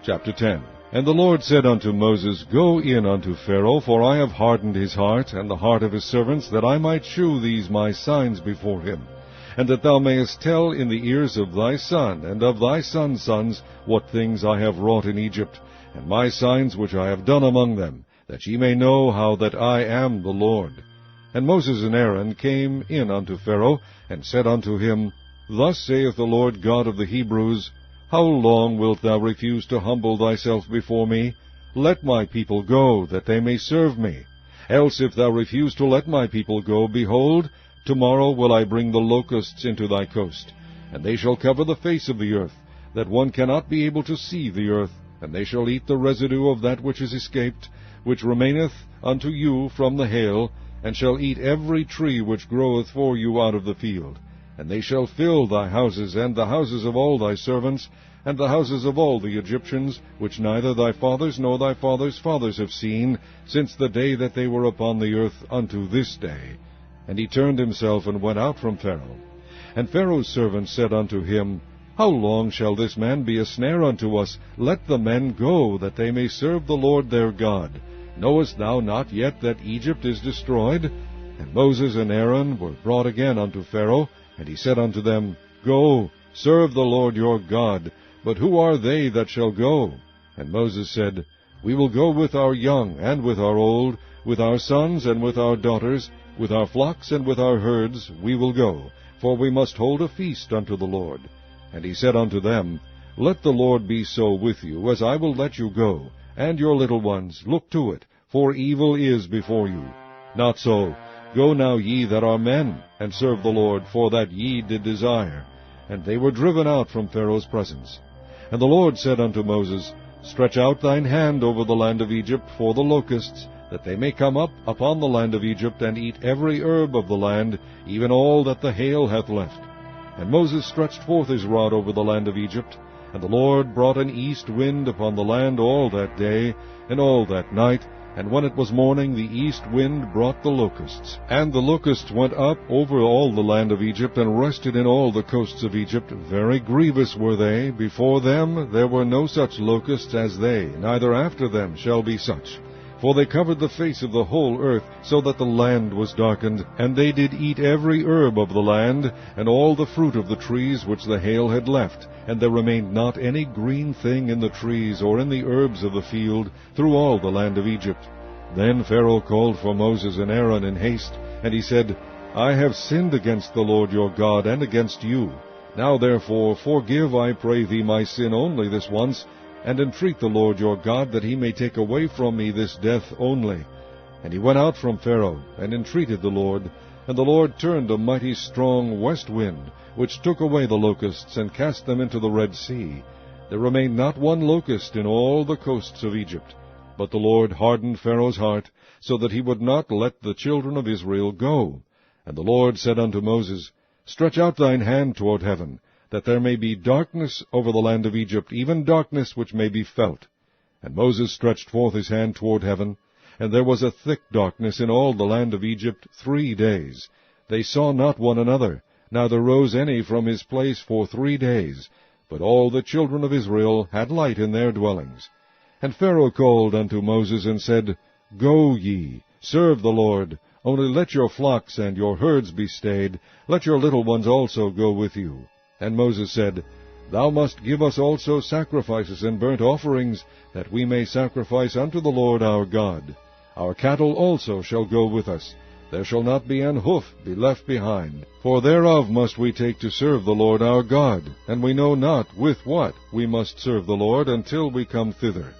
Chapter 10. And the Lord said unto Moses, Go in unto Pharaoh, for I have hardened his heart, and the heart of his servants, that I might shew these my signs before him, and that thou mayest tell in the ears of thy son, and of thy son's sons, what things I have wrought in Egypt, and my signs which I have done among them, that ye may know how that I am the Lord. And Moses and Aaron came in unto Pharaoh, and said unto him, Thus saith the Lord God of the Hebrews, How long wilt thou refuse to humble thyself before me? Let my people go, that they may serve me. Else if thou refuse to let my people go, behold, tomorrow will I bring the locusts into thy coast, and they shall cover the face of the earth, that one cannot be able to see the earth, and they shall eat the residue of that which is escaped, which remaineth unto you from the hail, and shall eat every tree which groweth for you out of the field. And they shall fill thy houses, and the houses of all thy servants, and the houses of all the Egyptians, which neither thy fathers nor thy fathers' fathers have seen, since the day that they were upon the earth unto this day. And he turned himself and went out from Pharaoh. And Pharaoh's servants said unto him, How long shall this man be a snare unto us? Let the men go, that they may serve the Lord their God. Knowest thou not yet that Egypt is destroyed? And Moses and Aaron were brought again unto Pharaoh, and he said unto them, Go, serve the Lord your God. But who are they that shall go? And Moses said, We will go with our young and with our old, with our sons and with our daughters, with our flocks and with our herds we will go, for we must hold a feast unto the Lord. And he said unto them, Let the Lord be so with you, as I will let you go, and your little ones, look to it, for evil is before you. Not so. Go now ye that are men, and serve the Lord, for that ye did desire. And they were driven out from Pharaoh's presence. And the Lord said unto Moses, Stretch out thine hand over the land of Egypt for the locusts, that they may come up upon the land of Egypt, and eat every herb of the land, even all that the hail hath left. And Moses stretched forth his rod over the land of Egypt, and the Lord brought an east wind upon the land all that day, and all that night, and when it was morning, the east wind brought the locusts. And the locusts went up over all the land of Egypt, and rested in all the coasts of Egypt. Very grievous were they. Before them there were no such locusts as they, neither after them shall be such. For they covered the face of the whole earth, so that the land was darkened. And they did eat every herb of the land, and all the fruit of the trees which the hail had left. And there remained not any green thing in the trees, or in the herbs of the field, through all the land of Egypt. Then Pharaoh called for Moses and Aaron in haste, and he said, I have sinned against the Lord your God, and against you. Now therefore forgive, I pray thee, my sin only this once, and entreat the Lord your God, that he may take away from me this death only. And he went out from Pharaoh, and entreated the Lord. And the Lord turned a mighty strong west wind, which took away the locusts, and cast them into the Red Sea. There remained not one locust in all the coasts of Egypt. But the Lord hardened Pharaoh's heart, so that he would not let the children of Israel go. And the Lord said unto Moses, Stretch out thine hand toward heaven, that there may be darkness over the land of Egypt, even darkness which may be felt. And Moses stretched forth his hand toward heaven, and there was a thick darkness in all the land of Egypt 3 days. They saw not one another, neither rose any from his place for 3 days. But all the children of Israel had light in their dwellings. And Pharaoh called unto Moses, and said, Go ye, serve the Lord, only let your flocks and your herds be stayed, let your little ones also go with you. And Moses said, Thou must give us also sacrifices and burnt offerings, that we may sacrifice unto the Lord our God. Our cattle also shall go with us. There shall not be an hoof be left behind. For thereof must we take to serve the Lord our God, and we know not with what we must serve the Lord until we come thither.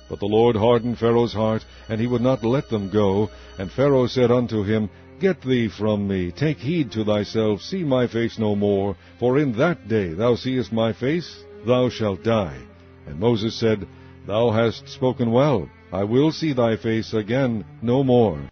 But the Lord hardened Pharaoh's heart, and he would not let them go. And Pharaoh said unto him, Get thee from me, take heed to thyself, see my face no more, for in that day thou seest my face, thou shalt die. And Moses said, Thou hast spoken well, I will see thy face again no more.